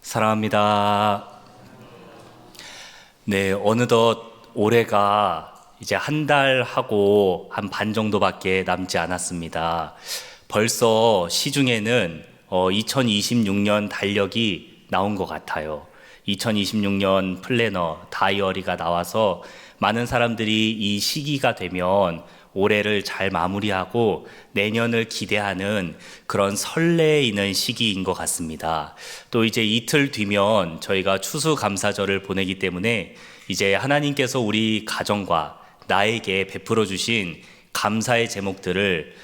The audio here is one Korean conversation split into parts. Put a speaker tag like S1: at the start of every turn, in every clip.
S1: 사랑합니다. 네, 어느덧 올해가 이제 한 달하고 한 반 정도밖에 남지 않았습니다. 벌써 시중에는 2026년 달력이 나온 것 같아요. 2026년 플래너, 다이어리가 나와서 많은 사람들이 이 시기가 되면 올해를 잘 마무리하고 내년을 기대하는 그런 설레이는 시기인 것 같습니다. 또 이제 이틀 뒤면 저희가 추수감사절을 보내기 때문에 이제 하나님께서 우리 가정과 나에게 베풀어 주신 감사의 제목들을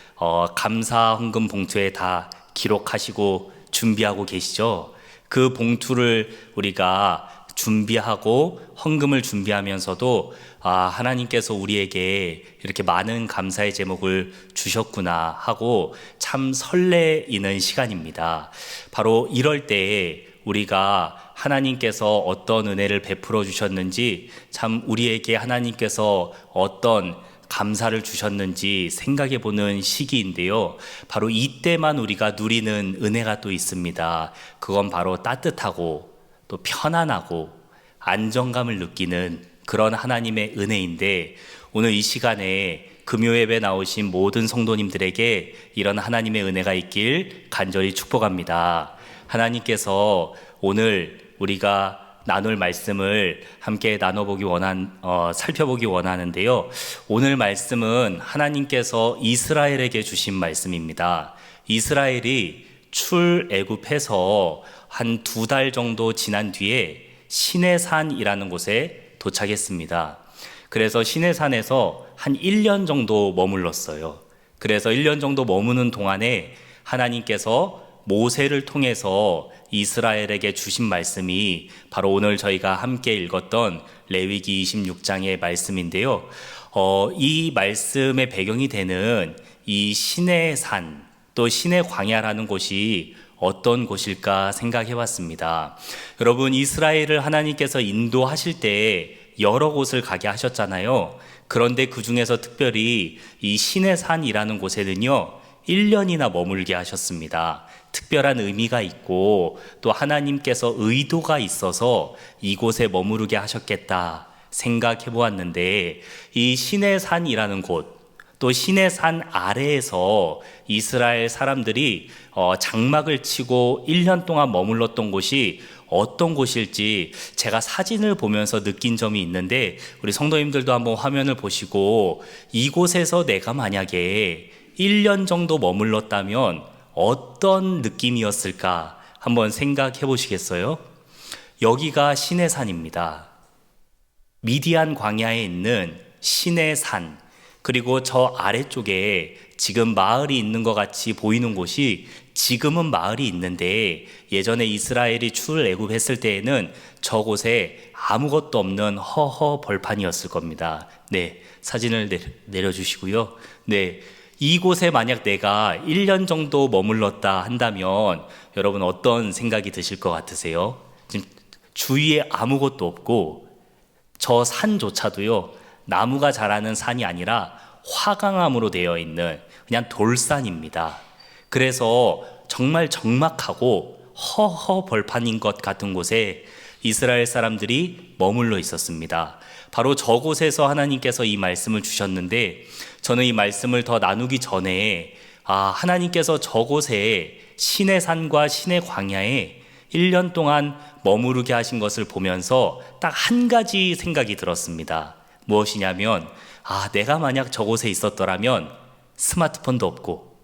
S1: 감사 헌금 봉투에 다 기록하시고 준비하고 계시죠? 그 봉투를 우리가 준비하고 헌금을 준비하면서도 하나님께서 우리에게 이렇게 많은 감사의 제목을 주셨구나 하고 참 설레이는 시간입니다. 바로 이럴 때에 우리가 하나님께서 어떤 은혜를 베풀어 주셨는지, 참 우리에게 하나님께서 어떤 감사를 주셨는지 생각해 보는 시기인데요. 바로 이때만 우리가 누리는 은혜가 또 있습니다. 그건 바로 따뜻하고 또 편안하고 안정감을 느끼는 그런 하나님의 은혜인데, 오늘 이 시간에 금요예배 나오신 모든 성도님들에게 이런 하나님의 은혜가 있길 간절히 축복합니다. 하나님께서 오늘 우리가 나눌 말씀을 함께 살펴보기 원하는데요. 오늘 말씀은 하나님께서 이스라엘에게 주신 말씀입니다. 이스라엘이 출애굽해서 한 2달 정도 지난 뒤에 시내산이라는 곳에 도착했습니다. 그래서 시내산에서 한 1년 정도 머물렀어요. 그래서 1년 정도 머무는 동안에 하나님께서 모세를 통해서 이스라엘에게 주신 말씀이 바로 오늘 저희가 함께 읽었던 레위기 26장의 말씀인데요. 이 말씀의 배경이 되는 이 시내산, 또 시내광야라는 곳이 어떤 곳일까 생각해 봤습니다. 여러분, 이스라엘을 하나님께서 인도하실 때 여러 곳을 가게 하셨잖아요. 그런데 그 중에서 특별히 이 시내산이라는 곳에는요 1년이나 머물게 하셨습니다. 특별한 의미가 있고 또 하나님께서 의도가 있어서 이곳에 머무르게 하셨겠다 생각해 보았는데, 이 시내산이라는 곳, 또 시내산 아래에서 이스라엘 사람들이 장막을 치고 1년 동안 머물렀던 곳이 어떤 곳일지 제가 사진을 보면서 느낀 점이 있는데, 우리 성도님들도 한번 화면을 보시고 이곳에서 내가 만약에 1년 정도 머물렀다면 어떤 느낌이었을까 한번 생각해 보시겠어요? 여기가 시내산입니다. 미디안 광야에 있는 시내산, 그리고 저 아래쪽에 지금 마을이 있는 것 같이 보이는 곳이 지금은 마을이 있는데, 예전에 이스라엘이 출애굽했을 때에는 저곳에 아무것도 없는 허허 벌판이었을 겁니다. 네, 사진을 내려주시고요. 네, 이곳에 만약 내가 1년 정도 머물렀다 한다면 여러분 어떤 생각이 드실 것 같으세요? 지금 주위에 아무것도 없고 저 산조차도요 나무가 자라는 산이 아니라 화강암으로 되어 있는 그냥 돌산입니다. 그래서 정말 적막하고 허허 벌판인 것 같은 곳에 이스라엘 사람들이 머물러 있었습니다. 바로 저곳에서 하나님께서 이 말씀을 주셨는데, 저는 이 말씀을 더 나누기 전에 하나님께서 저곳에 시내산과 시내광야에 1년 동안 머무르게 하신 것을 보면서 딱 한 가지 생각이 들었습니다. 무엇이냐면 내가 만약 저곳에 있었더라면 스마트폰도 없고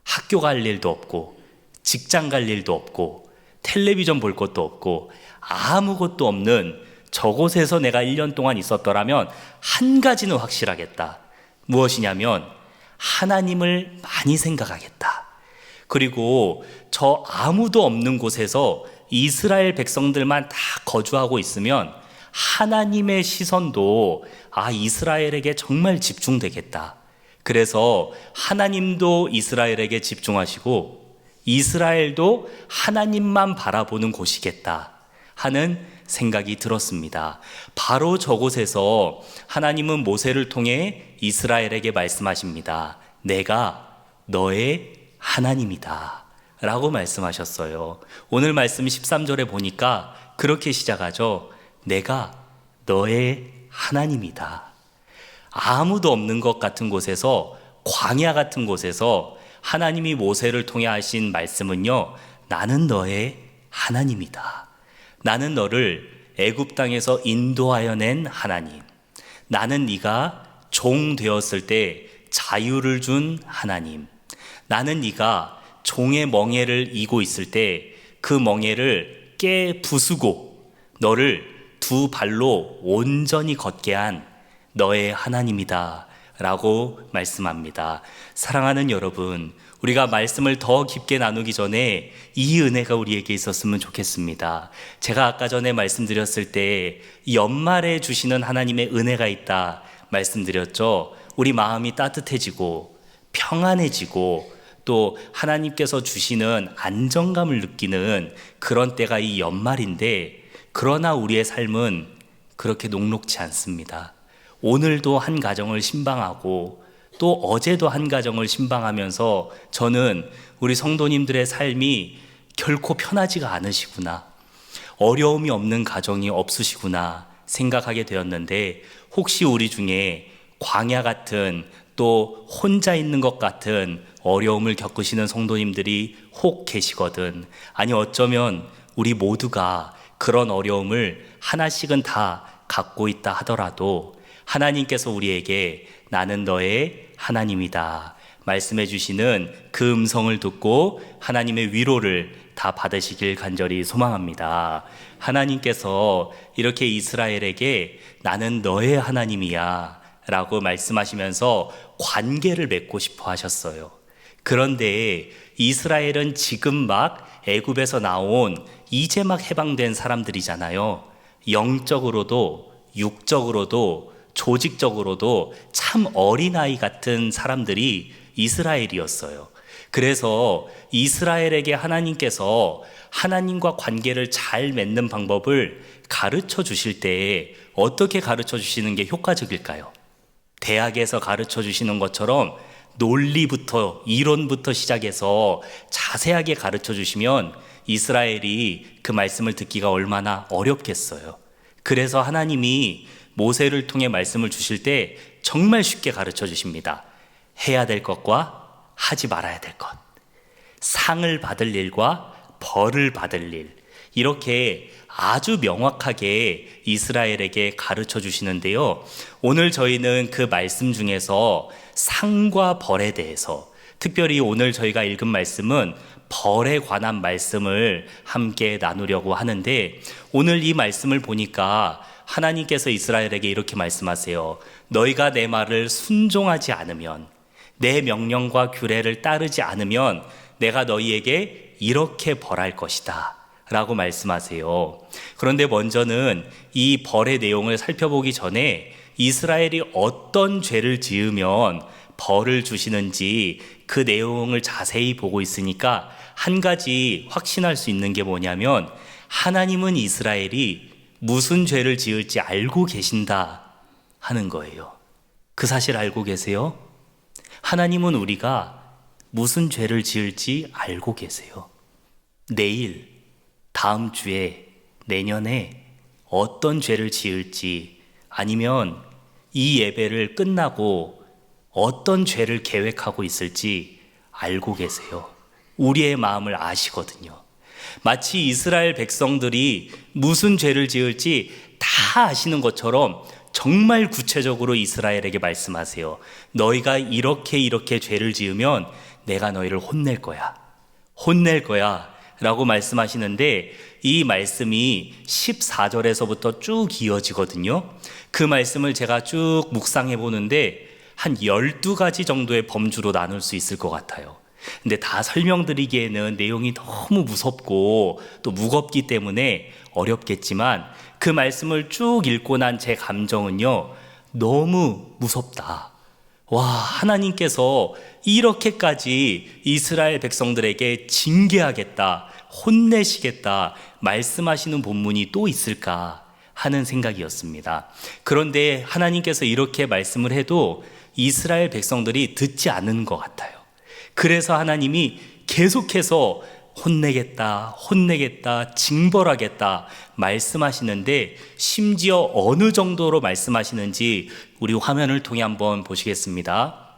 S1: 학교 갈 일도 없고 직장 갈 일도 없고 텔레비전 볼 것도 없고 아무것도 없는 저곳에서 내가 1년 동안 있었더라면 한 가지는 확실하겠다. 무엇이냐면 하나님을 많이 생각하겠다. 그리고 저 아무도 없는 곳에서 이스라엘 백성들만 다 거주하고 있으면 하나님의 시선도 이스라엘에게 정말 집중되겠다. 그래서 하나님도 이스라엘에게 집중하시고 이스라엘도 하나님만 바라보는 곳이겠다 하는 생각이 들었습니다. 바로 저곳에서 하나님은 모세를 통해 이스라엘에게 말씀하십니다. 내가 너의 하나님이다 라고 말씀하셨어요. 오늘 말씀 13절에 보니까 그렇게 시작하죠. 내가 너의 하나님이다. 아무도 없는 것 같은 곳에서, 광야 같은 곳에서 하나님이 모세를 통해 하신 말씀은요, 나는 너의 하나님이다. 나는 너를 애굽 땅에서 인도하여 낸 하나님. 나는 네가 종 되었을 때 자유를 준 하나님. 나는 네가 종의 멍에를 이고 있을 때 그 멍에를 깨 부수고 너를 두 발로 온전히 걷게 한 너의 하나님이다 라고 말씀합니다. 사랑하는 여러분, 우리가 말씀을 더 깊게 나누기 전에 이 은혜가 우리에게 있었으면 좋겠습니다. 제가 아까 전에 말씀드렸을 때 연말에 주시는 하나님의 은혜가 있다 말씀드렸죠. 우리 마음이 따뜻해지고 평안해지고 또 하나님께서 주시는 안정감을 느끼는 그런 때가 이 연말인데, 그러나 우리의 삶은 그렇게 녹록지 않습니다. 오늘도 한 가정을 신방하고 또 어제도 한 가정을 신방하면서 저는 우리 성도님들의 삶이 결코 편하지가 않으시구나, 어려움이 없는 가정이 없으시구나 생각하게 되었는데, 혹시 우리 중에 광야 같은 또 혼자 있는 것 같은 어려움을 겪으시는 성도님들이 혹 계시거든. 아니 어쩌면 우리 모두가 그런 어려움을 하나씩은 다 갖고 있다 하더라도 하나님께서 우리에게 나는 너의 하나님이다 말씀해 주시는 그 음성을 듣고 하나님의 위로를 다 받으시길 간절히 소망합니다. 하나님께서 이렇게 이스라엘에게 나는 너의 하나님이야 라고 말씀하시면서 관계를 맺고 싶어 하셨어요. 그런데 이스라엘은 지금 막 애굽에서 나온 이제 막 해방된 사람들이잖아요. 영적으로도 육적으로도 조직적으로도 참 어린아이 같은 사람들이 이스라엘이었어요. 그래서 이스라엘에게 하나님께서 하나님과 관계를 잘 맺는 방법을 가르쳐 주실 때 어떻게 가르쳐 주시는 게 효과적일까요? 대학에서 가르쳐 주시는 것처럼 논리부터 이론부터 시작해서 자세하게 가르쳐 주시면 이스라엘이 그 말씀을 듣기가 얼마나 어렵겠어요. 그래서 하나님이 모세를 통해 말씀을 주실 때 정말 쉽게 가르쳐 주십니다. 해야 될 것과 하지 말아야 될 것, 상을 받을 일과 벌을 받을 일, 이렇게 아주 명확하게 이스라엘에게 가르쳐 주시는데요. 오늘 저희는 그 말씀 중에서 상과 벌에 대해서, 특별히 오늘 저희가 읽은 말씀은 벌에 관한 말씀을 함께 나누려고 하는데, 오늘 이 말씀을 보니까 하나님께서 이스라엘에게 이렇게 말씀하세요. 너희가 내 말을 순종하지 않으면, 내 명령과 규례를 따르지 않으면 내가 너희에게 이렇게 벌할 것이다 라고 말씀하세요. 그런데 먼저는 이 벌의 내용을 살펴보기 전에 이스라엘이 어떤 죄를 지으면 벌을 주시는지 그 내용을 자세히 보고 있으니까 한 가지 확신할 수 있는 게 뭐냐면, 하나님은 이스라엘이 무슨 죄를 지을지 알고 계신다 하는 거예요. 그 사실 알고 계세요? 하나님은 우리가 무슨 죄를 지을지 알고 계세요. 내일, 다음 주에, 내년에 어떤 죄를 지을지, 아니면 이 예배를 끝나고 어떤 죄를 계획하고 있을지 알고 계세요. 우리의 마음을 아시거든요. 마치 이스라엘 백성들이 무슨 죄를 지을지 다 아시는 것처럼 정말 구체적으로 이스라엘에게 말씀하세요. 너희가 이렇게 죄를 지으면 내가 너희를 혼낼 거야. 혼낼 거야 라고 말씀하시는데, 이 말씀이 14절에서부터 쭉 이어지거든요. 그 말씀을 제가 쭉 묵상해 보는데 한 12가지 정도의 범주로 나눌 수 있을 것 같아요. 근데 다 설명드리기에는 내용이 너무 무섭고 또 무겁기 때문에 어렵겠지만, 그 말씀을 쭉 읽고 난 제 감정은요, 너무 무섭다. 와, 하나님께서 이렇게까지 이스라엘 백성들에게 징계하겠다, 혼내시겠다 말씀하시는 본문이 또 있을까 하는 생각이었습니다. 그런데 하나님께서 이렇게 말씀을 해도 이스라엘 백성들이 듣지 않는 것 같아요. 그래서 하나님이 계속해서 혼내겠다, 혼내겠다, 징벌하겠다 말씀하시는데 심지어 어느 정도로 말씀하시는지 우리 화면을 통해 한번 보시겠습니다.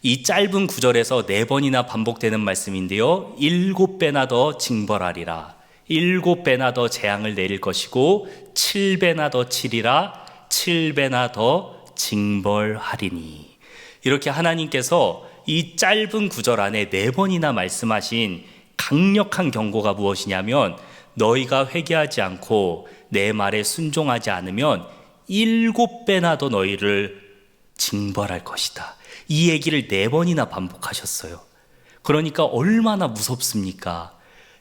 S1: 이 짧은 구절에서 4번이나 반복되는 말씀인데요. 7배나 더 징벌하리라, 7배나 더 재앙을 내릴 것이고 7배나 더 치리라, 7배나 더 징벌하리니. 이렇게 하나님께서 이 짧은 구절 안에 4번이나 말씀하신 강력한 경고가 무엇이냐면, 너희가 회개하지 않고 내 말에 순종하지 않으면 7배나 더 너희를 징벌할 것이다. 이 얘기를 4번이나 반복하셨어요. 그러니까 얼마나 무섭습니까?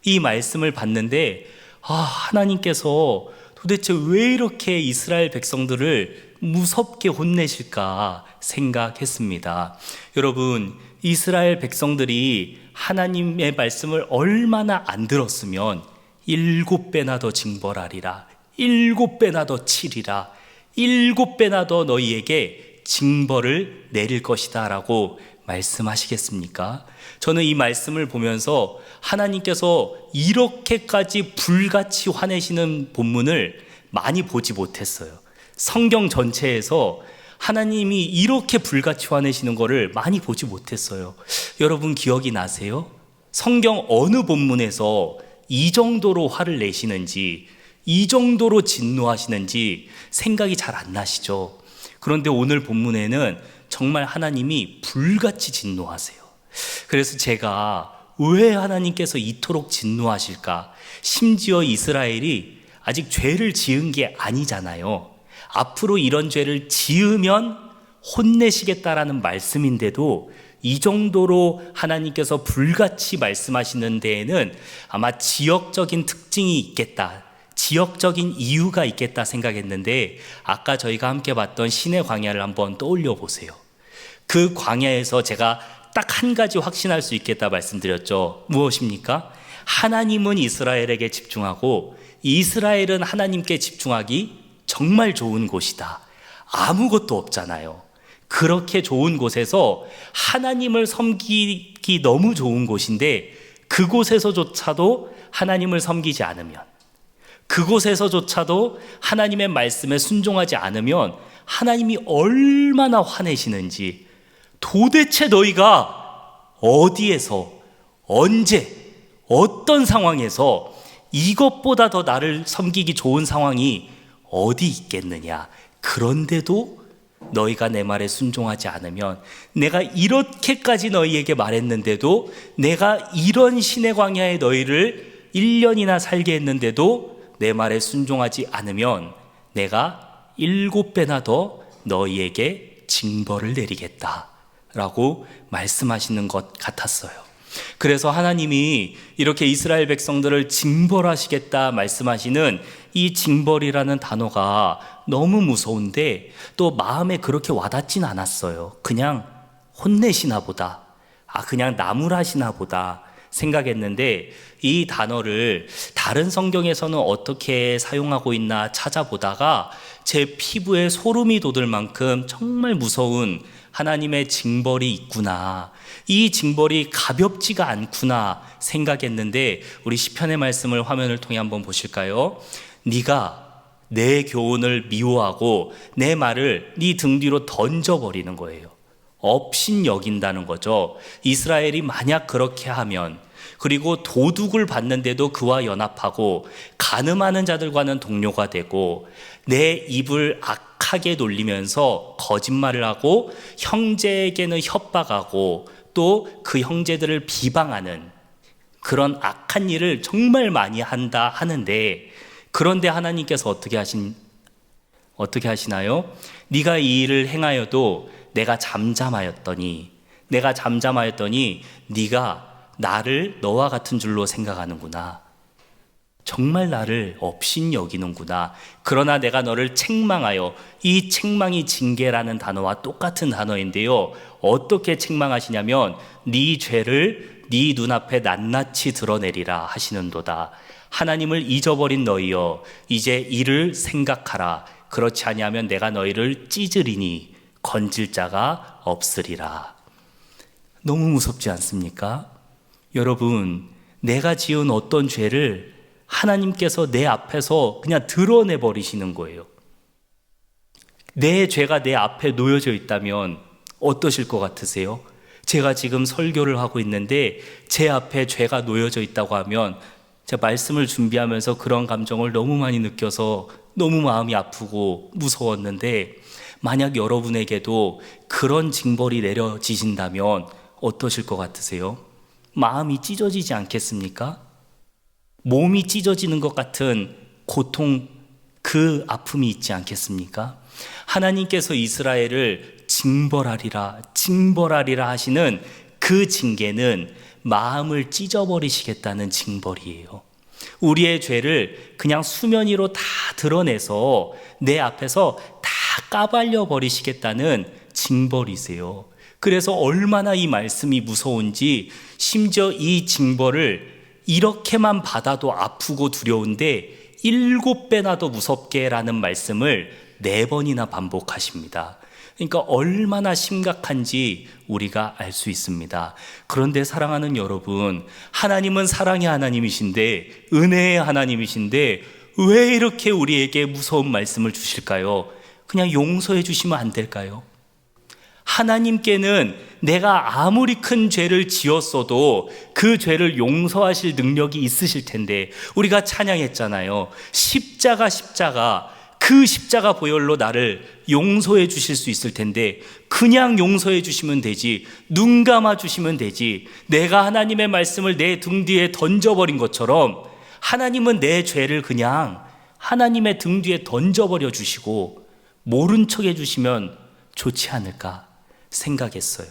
S1: 이 말씀을 봤는데 하나님께서 도대체 왜 이렇게 이스라엘 백성들을 무섭게 혼내실까 생각했습니다. 여러분, 이스라엘 백성들이 하나님의 말씀을 얼마나 안 들었으면 7배나 더 징벌하리라, 7배나 더 치리라, 7배나 더 너희에게 징벌을 내릴 것이다 라고 말씀하시겠습니까? 저는 이 말씀을 보면서 하나님께서 이렇게까지 불같이 화내시는 본문을 많이 보지 못했어요. 성경 전체에서 하나님이 이렇게 불같이 화내시는 것을 많이 보지 못했어요. 여러분 기억이 나세요? 성경 어느 본문에서 이 정도로 화를 내시는지, 이 정도로 진노하시는지 생각이 잘 안 나시죠? 그런데 오늘 본문에는 정말 하나님이 불같이 진노하세요. 그래서 제가 왜 하나님께서 이토록 진노하실까? 심지어 이스라엘이 아직 죄를 지은 게 아니잖아요. 앞으로 이런 죄를 지으면 혼내시겠다라는 말씀인데도 이 정도로 하나님께서 불같이 말씀하시는 데에는 아마 지역적인 특징이 있겠다, 지역적인 이유가 있겠다 생각했는데, 아까 저희가 함께 봤던 신의 광야를 한번 떠올려 보세요. 그 광야에서 제가 딱 한 가지 확신할 수 있겠다 말씀드렸죠. 무엇입니까? 하나님은 이스라엘에게 집중하고 이스라엘은 하나님께 집중하기 정말 좋은 곳이다. 아무것도 없잖아요. 그렇게 좋은 곳에서 하나님을 섬기기 너무 좋은 곳인데, 그곳에서조차도 하나님을 섬기지 않으면, 그곳에서조차도 하나님의 말씀에 순종하지 않으면 하나님이 얼마나 화내시는지, 도대체 너희가 어디에서, 언제, 어떤 상황에서 이것보다 더 나를 섬기기 좋은 상황이 어디 있겠느냐. 그런데도 너희가 내 말에 순종하지 않으면, 내가 이렇게까지 너희에게 말했는데도, 내가 이런 신의 광야에 너희를 1년이나 살게 했는데도 내 말에 순종하지 않으면 내가 7배나 더 너희에게 징벌을 내리겠다 라고 말씀하시는 것 같았어요. 그래서 하나님이 이렇게 이스라엘 백성들을 징벌하시겠다 말씀하시는 이 징벌이라는 단어가 너무 무서운데 또 마음에 그렇게 와닿진 않았어요. 그냥 혼내시나 보다, 그냥 나무라시나 보다 생각했는데, 이 단어를 다른 성경에서는 어떻게 사용하고 있나 찾아보다가 제 피부에 소름이 돋을 만큼 정말 무서운 하나님의 징벌이 있구나, 이 징벌이 가볍지가 않구나 생각했는데, 우리 시편의 말씀을 화면을 통해 한번 보실까요? 네가 내 교훈을 미워하고 내 말을 네 등 뒤로 던져버리는 거예요. 업신 여긴다는 거죠. 이스라엘이 만약 그렇게 하면, 그리고 도둑을 받는데도 그와 연합하고 간음하는 자들과는 동료가 되고 내 입을 악하게 놀리면서 거짓말을 하고 형제에게는 협박하고 또 그 형제들을 비방하는 그런 악한 일을 정말 많이 한다 하는데, 그런데 하나님께서 어떻게 하시나요? 네가 이 일을 행하여도 내가 잠잠하였더니 네가 나를 너와 같은 줄로 생각하는구나. 정말 나를 업신 여기는구나. 그러나 내가 너를 책망하여, 이 책망이 징계라는 단어와 똑같은 단어인데요, 어떻게 책망하시냐면 네 죄를 네 눈앞에 낱낱이 드러내리라 하시는도다. 하나님을 잊어버린 너희여, 이제 이를 생각하라. 그렇지 아니하면 내가 너희를 찢으리니 건질 자가 없으리라. 너무 무섭지 않습니까? 여러분, 내가 지은 어떤 죄를 하나님께서 내 앞에서 그냥 드러내 버리시는 거예요. 내 죄가 내 앞에 놓여져 있다면 어떠실 것 같으세요? 제가 지금 설교를 하고 있는데 제 앞에 죄가 놓여져 있다고 하면 제가 말씀을 준비하면서 그런 감정을 너무 많이 느껴서 너무 마음이 아프고 무서웠는데, 만약 여러분에게도 그런 징벌이 내려지신다면 어떠실 것 같으세요? 마음이 찢어지지 않겠습니까? 몸이 찢어지는 것 같은 고통, 그 아픔이 있지 않겠습니까? 하나님께서 이스라엘을 징벌하리라 하시는 그 징계는 마음을 찢어버리시겠다는 징벌이에요. 우리의 죄를 그냥 수면 위로 다 드러내서 내 앞에서 다 까발려 버리시겠다는 징벌이세요. 그래서 얼마나 이 말씀이 무서운지, 심지어 이 징벌을 이렇게만 받아도 아프고 두려운데 7배나 더 무섭게 라는 말씀을 4번이나 반복하십니다. 그러니까 얼마나 심각한지 우리가 알 수 있습니다. 그런데 사랑하는 여러분, 하나님은 사랑의 하나님이신데, 은혜의 하나님이신데 왜 이렇게 우리에게 무서운 말씀을 주실까요? 그냥 용서해 주시면 안 될까요? 하나님께는 내가 아무리 큰 죄를 지었어도 그 죄를 용서하실 능력이 있으실 텐데, 우리가 찬양했잖아요. 십자가, 그 십자가 보혈로 나를 용서해 주실 수 있을 텐데, 그냥 용서해 주시면 되지, 눈 감아 주시면 되지, 내가 하나님의 말씀을 내 등 뒤에 던져버린 것처럼 하나님은 내 죄를 그냥 하나님의 등 뒤에 던져버려 주시고 모른 척 해주시면 좋지 않을까 생각했어요.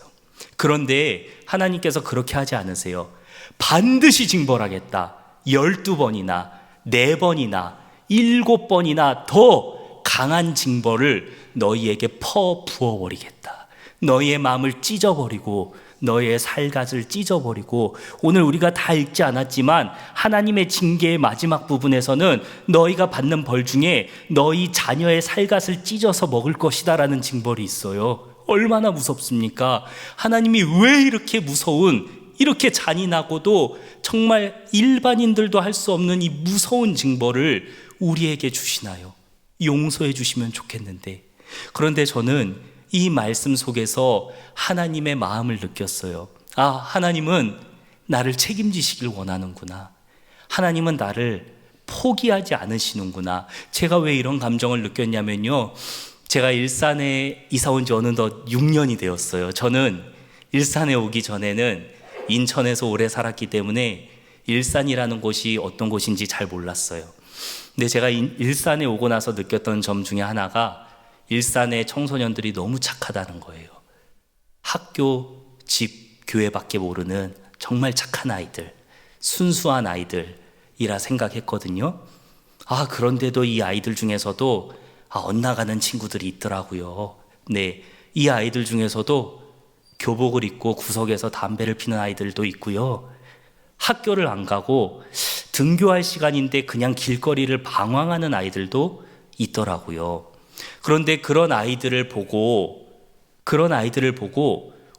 S1: 그런데 하나님께서 그렇게 하지 않으세요. 반드시 징벌하겠다. 12번이나 4번이나 7번이나 더 강한 징벌을 너희에게 부어버리겠다. 너희의 마음을 찢어버리고 너희의 살갗을 찢어버리고, 오늘 우리가 다 읽지 않았지만 하나님의 징계의 마지막 부분에서는 너희가 받는 벌 중에 너희 자녀의 살갗을 찢어서 먹을 것이다 라는 징벌이 있어요. 얼마나 무섭습니까? 하나님이 왜 이렇게 무서운, 이렇게 잔인하고도 정말 일반인들도 할 수 없는 이 무서운 징벌을 우리에게 주시나요? 용서해 주시면 좋겠는데. 그런데 저는 이 말씀 속에서 하나님의 마음을 느꼈어요. 아, 하나님은 나를 책임지시길 원하는구나. 하나님은 나를 포기하지 않으시는구나. 제가 왜 이런 감정을 느꼈냐면요, 제가 일산에 이사 온 지 어느덧 6년이 되었어요. 저는 일산에 오기 전에는 인천에서 오래 살았기 때문에 일산이라는 곳이 어떤 곳인지 잘 몰랐어요. 근데 제가 일산에 오고 나서 느꼈던 점 중에 하나가, 일산의 청소년들이 너무 착하다는 거예요. 학교, 집, 교회밖에 모르는 정말 착한 아이들, 순수한 아이들이라 생각했거든요. 아, 그런데도 이 아이들 중에서도 엇나가는 친구들이 있더라고요. 네, 이 아이들 중에서도 교복을 입고 구석에서 담배를 피는 아이들도 있고요. 학교를 안 가고 등교할 시간인데 그냥 길거리를 방황하는 아이들도 있더라고요. 그런데 그런 아이들을 보고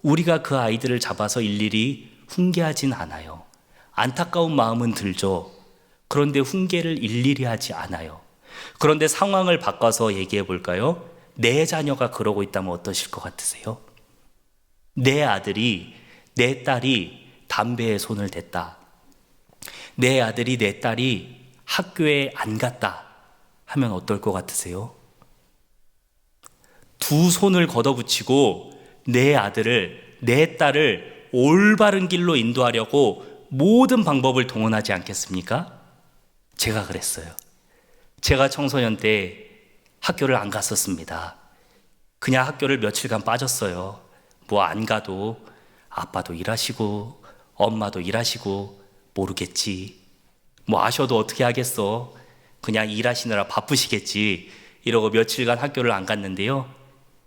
S1: 우리가 그 아이들을 잡아서 일일이 훈계하진 않아요. 안타까운 마음은 들죠. 그런데 훈계를 일일이 하지 않아요. 그런데 상황을 바꿔서 얘기해 볼까요? 내 자녀가 그러고 있다면 어떠실 것 같으세요? 내 아들이, 내 딸이 담배에 손을 댔다. 내 아들이, 내 딸이 학교에 안 갔다 하면 어떨 것 같으세요? 두 손을 걷어붙이고 내 아들을, 내 딸을 올바른 길로 인도하려고 모든 방법을 동원하지 않겠습니까? 제가 그랬어요. 제가 청소년 때 학교를 안 갔었습니다. 그냥 학교를 며칠간 빠졌어요. 뭐 안 가도 아빠도 일하시고 엄마도 일하시고 모르겠지, 뭐 아셔도 어떻게 하겠어, 그냥 일하시느라 바쁘시겠지 이러고 며칠간 학교를 안 갔는데요,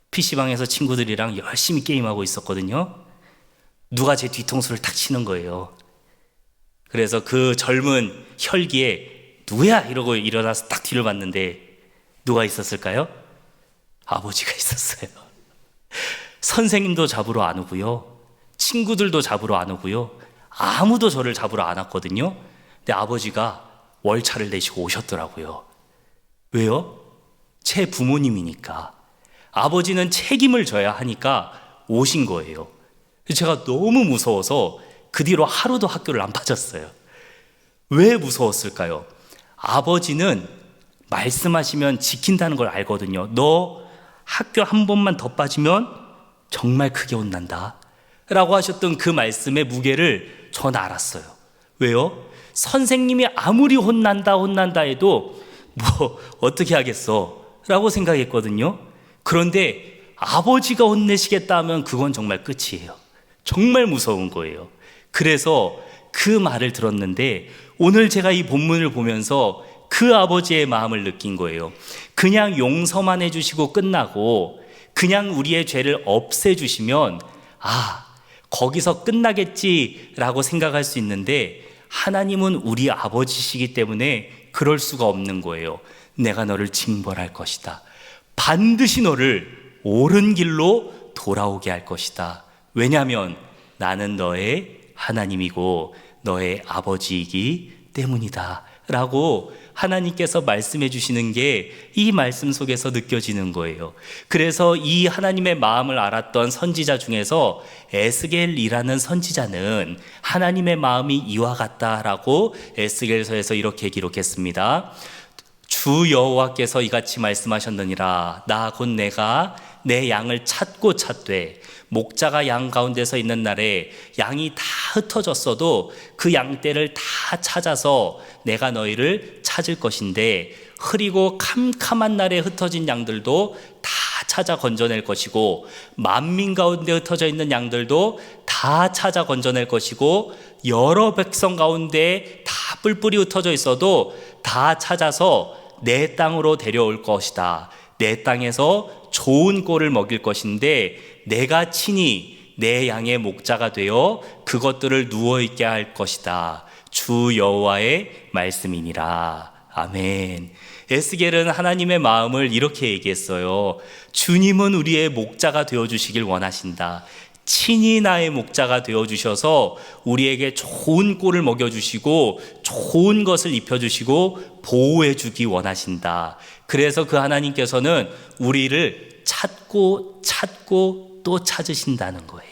S1: PC방에서 친구들이랑 열심히 게임하고 있었거든요. 누가 제 뒤통수를 탁 치는 거예요. 그래서 그 젊은 혈기에 누구야? 이러고 일어나서 딱 뒤를 봤는데 누가 있었을까요? 아버지가 있었어요. 선생님도 잡으러 안 오고요, 친구들도 잡으러 안 오고요, 아무도 저를 잡으러 안 왔거든요. 근데 아버지가 월차를 내시고 오셨더라고요. 왜요? 제 부모님이니까. 아버지는 책임을 져야 하니까 오신 거예요. 제가 너무 무서워서 그 뒤로 하루도 학교를 안 빠졌어요. 왜 무서웠을까요? 아버지는 말씀하시면 지킨다는 걸 알거든요. 너 학교 한 번만 더 빠지면 정말 크게 혼난다 라고 하셨던 그 말씀의 무게를 전 알았어요. 왜요? 선생님이 아무리 혼난다 해도 뭐 어떻게 하겠어 라고 생각했거든요. 그런데 아버지가 혼내시겠다 하면 그건 정말 끝이에요. 정말 무서운 거예요. 그래서 그 말을 들었는데 오늘 제가 이 본문을 보면서 그 아버지의 마음을 느낀 거예요. 그냥 용서만 해주시고 끝나고 그냥 우리의 죄를 없애주시면 거기서 끝나겠지라고 생각할 수 있는데 하나님은 우리 아버지시기 때문에 그럴 수가 없는 거예요. 내가 너를 징벌할 것이다. 반드시 너를 옳은 길로 돌아오게 할 것이다. 왜냐하면 나는 너의 하나님이고 너의 아버지이기 때문이다 라고 하나님께서 말씀해 주시는 게 이 말씀 속에서 느껴지는 거예요. 그래서 이 하나님의 마음을 알았던 선지자 중에서 에스겔이라는 선지자는 하나님의 마음이 이와 같다라고 에스겔서에서 이렇게 기록했습니다. 주 여호와께서 이같이 말씀하셨느니라. 나 곧 내가 내 양을 찾고 찾되 목자가 양 가운데서 있는 날에 양이 다 흩어졌어도 그 양떼를 다 찾아서 내가 너희를 찾을 것인데 흐리고 캄캄한 날에 흩어진 양들도 다 찾아 건져낼 것이고 만민 가운데 흩어져 있는 양들도 다 찾아 건져낼 것이고 여러 백성 가운데 다 뿔뿔이 흩어져 있어도 다 찾아서 내 땅으로 데려올 것이다. 내 땅에서 좋은 꼴을 먹일 것인데 내가 친히 내 양의 목자가 되어 그것들을 누워있게 할 것이다. 주 여호와의 말씀이니라. 아멘. 에스겔은 하나님의 마음을 이렇게 얘기했어요. 주님은 우리의 목자가 되어주시길 원하신다. 친히 나의 목자가 되어주셔서 우리에게 좋은 꼴을 먹여주시고 좋은 것을 입혀주시고 보호해주기 원하신다. 그래서 그 하나님께서는 우리를 찾고 또 찾으신다는 거예요.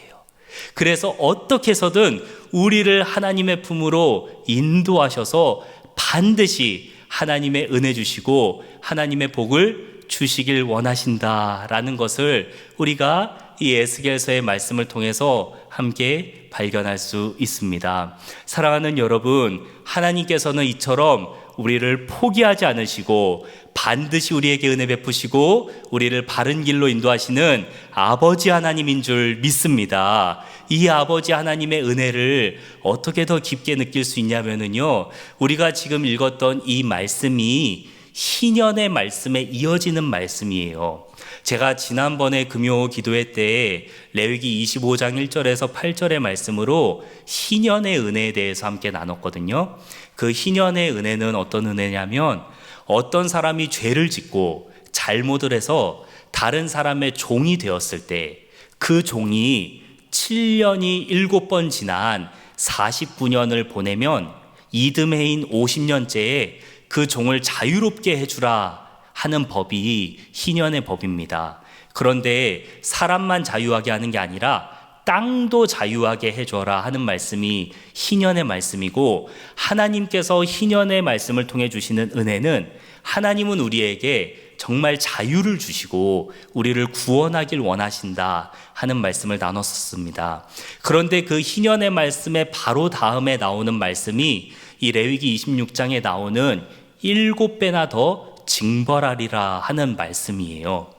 S1: 그래서 어떻게 해서든 우리를 하나님의 품으로 인도하셔서 반드시 하나님의 은혜 주시고 하나님의 복을 주시길 원하신다라는 것을 우리가 이 에스겔서의 말씀을 통해서 함께 발견할 수 있습니다. 사랑하는 여러분, 하나님께서는 이처럼 우리를 포기하지 않으시고 반드시 우리에게 은혜 베푸시고 우리를 바른 길로 인도하시는 아버지 하나님인 줄 믿습니다. 이 아버지 하나님의 은혜를 어떻게 더 깊게 느낄 수 있냐면요, 우리가 지금 읽었던 이 말씀이 희년의 말씀에 이어지는 말씀이에요. 제가 지난번에 금요 기도회 때 레위기 25장 1절에서 8절의 말씀으로 희년의 은혜에 대해서 함께 나눴거든요. 그 희년의 은혜는 어떤 은혜냐면 어떤 사람이 죄를 짓고 잘못을 해서 다른 사람의 종이 되었을 때 그 종이 7년이 7번 지난 49년을 보내면 이듬해인 50년째에 그 종을 자유롭게 해주라 하는 법이 희년의 법입니다. 그런데 사람만 자유하게 하는 게 아니라 땅도 자유하게 해줘라 하는 말씀이 희년의 말씀이고, 하나님께서 희년의 말씀을 통해 주시는 은혜는 하나님은 우리에게 정말 자유를 주시고 우리를 구원하길 원하신다 하는 말씀을 나눴었습니다. 그런데 그 희년의 말씀의 바로 다음에 나오는 말씀이 이 레위기 26장에 나오는 7배나 더 징벌하리라 하는 말씀이에요.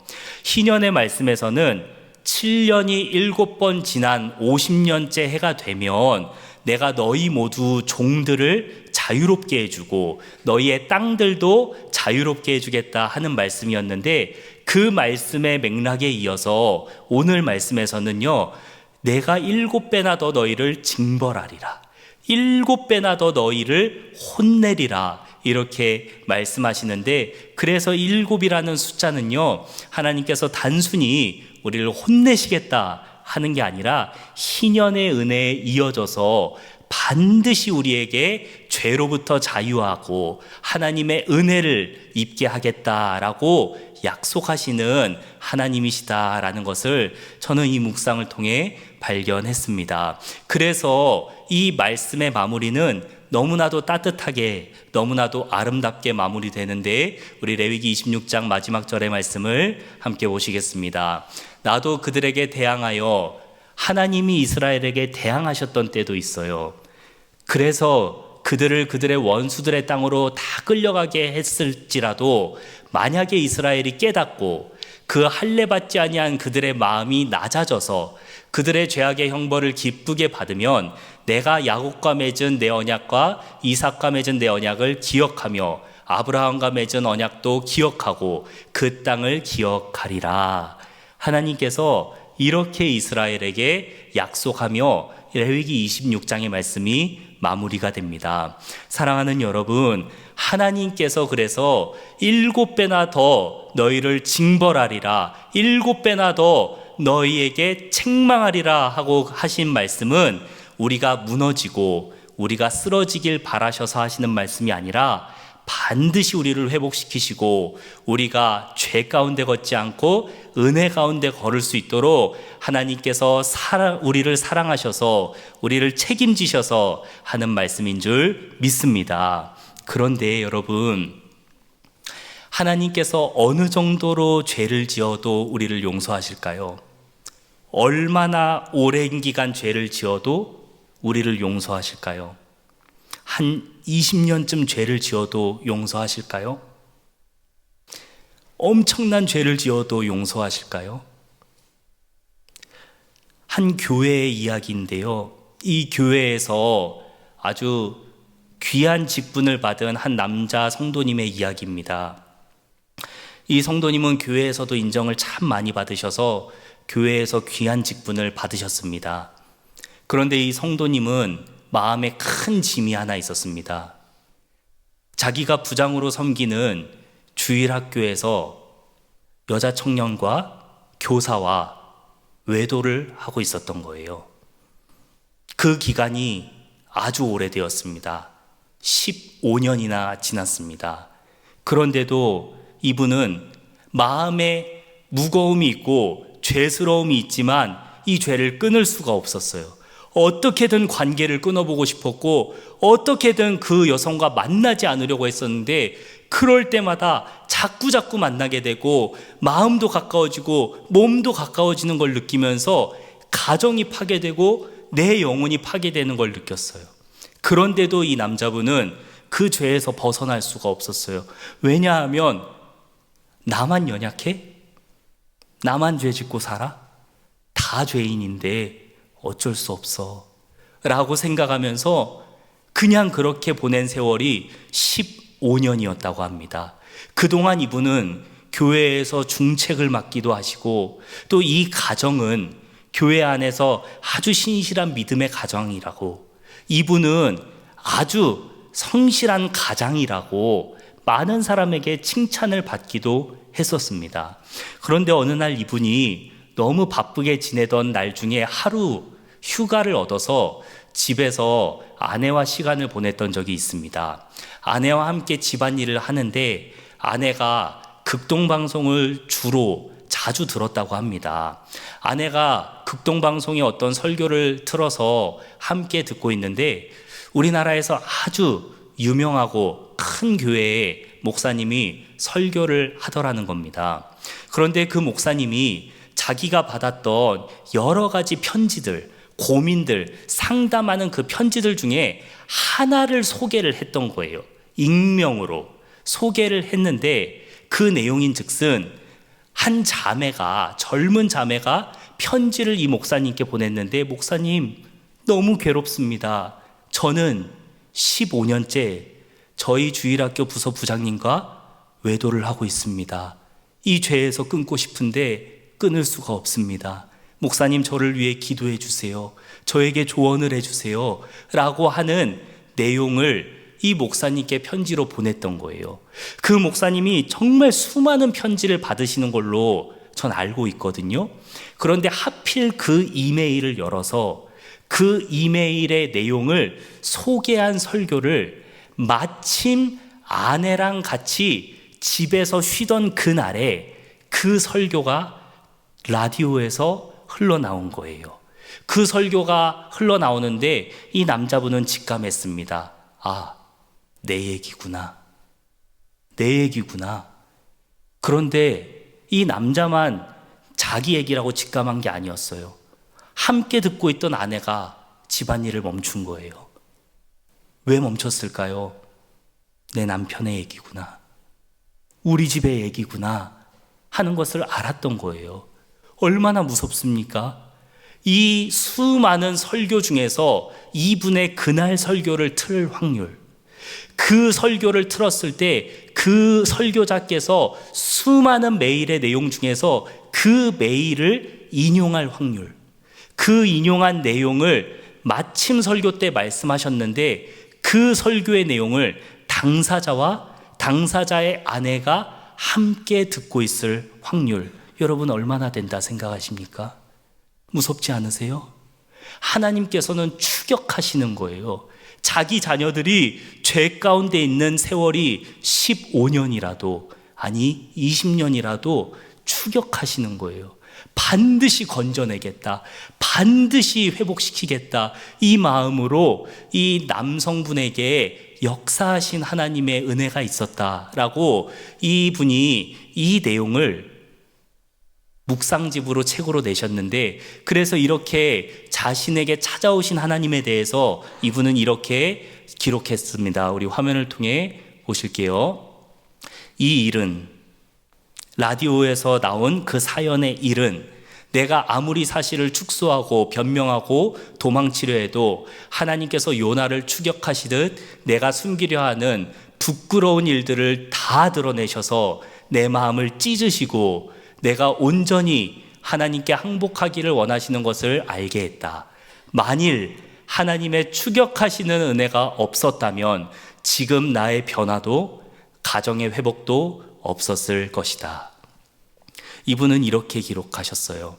S1: 희년의 말씀에서는 7년이 7번 지난 50년째 해가 되면 내가 너희 모두 종들을 자유롭게 해주고 너희의 땅들도 자유롭게 해주겠다 하는 말씀이었는데, 그 말씀의 맥락에 이어서 오늘 말씀에서는요, 내가 7배나 더 너희를 징벌하리라, 7배나 더 너희를 혼내리라 이렇게 말씀하시는데, 그래서 7이라는 숫자는요, 하나님께서 단순히 우리를 혼내시겠다 하는 게 아니라 희년의 은혜에 이어져서 반드시 우리에게 죄로부터 자유하고 하나님의 은혜를 입게 하겠다라고 약속하시는 하나님이시다라는 것을 저는 이 묵상을 통해 발견했습니다. 그래서 이 말씀의 마무리는 너무나도 따뜻하게, 너무나도 아름답게 마무리되는데, 우리 레위기 26장 마지막 절의 말씀을 함께 보시겠습니다. 나도 그들에게 대항하여, 하나님이 이스라엘에게 대항하셨던 때도 있어요. 그래서 그들의 원수들의 땅으로 다 끌려가게 했을지라도 만약에 이스라엘이 깨닫고 그 할례받지 아니한 그들의 마음이 낮아져서 그들의 죄악의 형벌을 기쁘게 받으면 내가 야곱과 맺은 내 언약과 이삭과 맺은 내 언약을 기억하며 아브라함과 맺은 언약도 기억하고 그 땅을 기억하리라. 하나님께서 이렇게 이스라엘에게 약속하며 레위기 26장의 말씀이 마무리가 됩니다. 사랑하는 여러분, 하나님께서 그래서 7배나 더 너희를 징벌하리라, 7배나 더 너희에게 책망하리라 하고 하신 말씀은 우리가 무너지고 우리가 쓰러지길 바라셔서 하시는 말씀이 아니라 반드시 우리를 회복시키시고 우리가 죄 가운데 걷지 않고 은혜 가운데 걸을 수 있도록 하나님께서 우리를 사랑하셔서 우리를 책임지셔서 하는 말씀인 줄 믿습니다. 그런데 여러분, 하나님께서 어느 정도로 죄를 지어도 우리를 용서하실까요? 얼마나 오랜 기간 죄를 지어도 우리를 용서하실까요? 한 20년쯤 죄를 지어도 용서하실까요? 엄청난 죄를 지어도 용서하실까요? 한 교회의 이야기인데요. 이 교회에서 아주 귀한 직분을 받은 한 남자 성도님의 이야기입니다. 이 성도님은 교회에서도 인정을 참 많이 받으셔서 교회에서 귀한 직분을 받으셨습니다. 그런데 이 성도님은 마음에 큰 짐이 하나 있었습니다. 자기가 부장으로 섬기는 주일학교에서 여자 청년과 교사와 외도를 하고 있었던 거예요. 그 기간이 아주 오래되었습니다. 15년이나 지났습니다. 그런데도 이분은 마음에 무거움이 있고 죄스러움이 있지만 이 죄를 끊을 수가 없었어요. 어떻게든 관계를 끊어보고 싶었고 어떻게든 그 여성과 만나지 않으려고 했었는데 그럴 때마다 자꾸 만나게 되고 마음도 가까워지고 몸도 가까워지는 걸 느끼면서 가정이 파괴되고 내 영혼이 파괴되는 걸 느꼈어요. 그런데도 이 남자분은 그 죄에서 벗어날 수가 없었어요. 왜냐하면 나만 연약해? 나만 죄 짓고 살아? 다 죄인인데 어쩔 수 없어 라고 생각하면서 그냥 그렇게 보낸 세월이 15년이었다고 합니다. 그동안 이분은 교회에서 중책을 맡기도 하시고 또 이 가정은 교회 안에서 아주 신실한 믿음의 가정이라고, 이분은 아주 성실한 가장이라고 많은 사람에게 칭찬을 받기도 했었습니다. 그런데 어느 날 이분이 너무 바쁘게 지내던 날 중에 하루 휴가를 얻어서 집에서 아내와 시간을 보냈던 적이 있습니다. 아내와 함께 집안일을 하는데 아내가 극동방송을 주로 자주 들었다고 합니다. 아내가 극동방송의 어떤 설교를 틀어서 함께 듣고 있는데 우리나라에서 아주 유명하고 큰 교회의 목사님이 설교를 하더라는 겁니다. 그런데 그 목사님이 자기가 받았던 여러 가지 편지들, 고민들, 상담하는 그 편지들 중에 하나를 소개를 했던 거예요. 익명으로 소개를 했는데 그 내용인 즉슨 한 자매가, 젊은 자매가 편지를 이 목사님께 보냈는데, 목사님 너무 괴롭습니다. 저는 15년째 저희 주일학교 부서 부장님과 외도를 하고 있습니다. 이 죄에서 끊고 싶은데 끊을 수가 없습니다. 목사님 저를 위해 기도해 주세요. 저에게 조언을 해 주세요. 라고 하는 내용을 이 목사님께 편지로 보냈던 거예요. 그 목사님이 정말 수많은 편지를 받으시는 걸로 전 알고 있거든요. 그런데 하필 그 이메일을 열어서 그 이메일의 내용을 소개한 설교를 마침 아내랑 같이 집에서 쉬던 그날에 그 설교가 라디오에서 흘러나온 거예요. 그 설교가 흘러나오는데 이 남자분은 직감했습니다. 아, 내 얘기구나. 내 얘기구나. 그런데 이 남자만 자기 얘기라고 직감한 게 아니었어요. 함께 듣고 있던 아내가 집안일을 멈춘 거예요. 왜 멈췄을까요? 내 남편의 얘기구나. 우리 집의 얘기구나 하는 것을 알았던 거예요. 얼마나 무섭습니까? 이 수많은 설교 중에서 이분의 그날 설교를 틀 확률, 그 설교를 틀었을 때 그 설교자께서 수많은 메일의 내용 중에서 그 메일을 인용할 확률, 그 인용한 내용을 마침 설교 때 말씀하셨는데 그 설교의 내용을 당사자와 당사자의 아내가 함께 듣고 있을 확률, 여러분 얼마나 된다 생각하십니까? 무섭지 않으세요? 하나님께서는 추격하시는 거예요. 자기 자녀들이 죄 가운데 있는 세월이 15년이라도 아니 20년이라도 추격하시는 거예요. 반드시 건져내겠다, 반드시 회복시키겠다, 이 마음으로 이 남성분에게 역사하신 하나님의 은혜가 있었다라고 이분이 이 내용을 묵상집으로 책으로 내셨는데, 그래서 이렇게 자신에게 찾아오신 하나님에 대해서 이분은 이렇게 기록했습니다. 우리 화면을 통해 보실게요. 이 일은, 라디오에서 나온 그 사연의 일은 내가 아무리 사실을 축소하고 변명하고 도망치려 해도 하나님께서 요나를 추격하시듯 내가 숨기려 하는 부끄러운 일들을 다 드러내셔서 내 마음을 찢으시고 내가 온전히 하나님께 항복하기를 원하시는 것을 알게 했다. 만일 하나님의 추격하시는 은혜가 없었다면 지금 나의 변화도 가정의 회복도 없었을 것이다. 이분은 이렇게 기록하셨어요.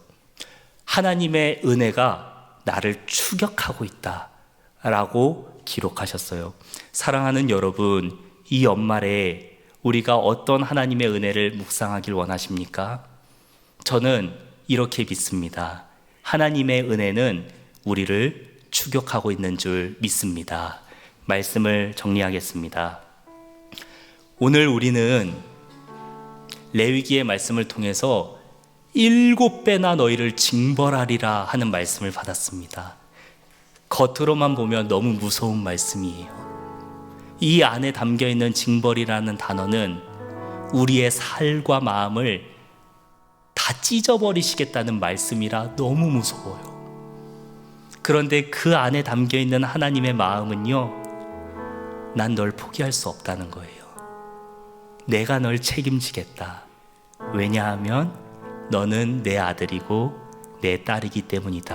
S1: 하나님의 은혜가 나를 추격하고 있다 라고 기록하셨어요. 사랑하는 여러분, 이 연말에 우리가 어떤 하나님의 은혜를 묵상하길 원하십니까? 저는 이렇게 믿습니다. 하나님의 은혜는 우리를 추격하고 있는 줄 믿습니다. 말씀을 정리하겠습니다. 오늘 우리는 레위기의 말씀을 통해서 7배나 너희를 징벌하리라 하는 말씀을 받았습니다. 겉으로만 보면 너무 무서운 말씀이에요. 이 안에 담겨있는 징벌이라는 단어는 우리의 살과 마음을 다 찢어버리시겠다는 말씀이라 너무 무서워요. 그런데 그 안에 담겨있는 하나님의 마음은요, 난 널 포기할 수 없다는 거예요. 내가 널 책임지겠다. 왜냐하면 너는 내 아들이고 내 딸이기 때문이다.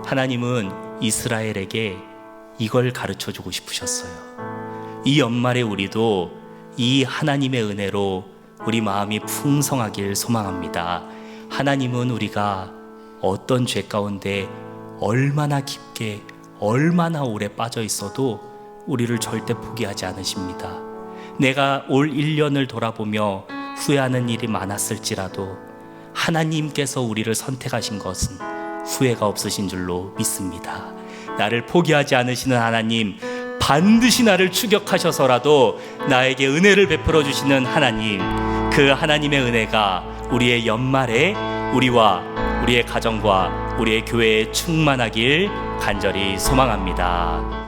S1: 하나님은 이스라엘에게 이걸 가르쳐주고 싶으셨어요. 이 연말에 우리도 이 하나님의 은혜로 우리 마음이 풍성하길 소망합니다. 하나님은 우리가 어떤 죄 가운데 얼마나 깊게 얼마나 오래 빠져 있어도 우리를 절대 포기하지 않으십니다. 내가 올 1년을 돌아보며 후회하는 일이 많았을지라도 하나님께서 우리를 선택하신 것은 후회가 없으신 줄로 믿습니다. 나를 포기하지 않으시는 하나님, 반드시 나를 추격하셔서라도 나에게 은혜를 베풀어 주시는 하나님, 그 하나님의 은혜가 우리의 연말에 우리와 우리의 가정과 우리의 교회에 충만하길 간절히 소망합니다.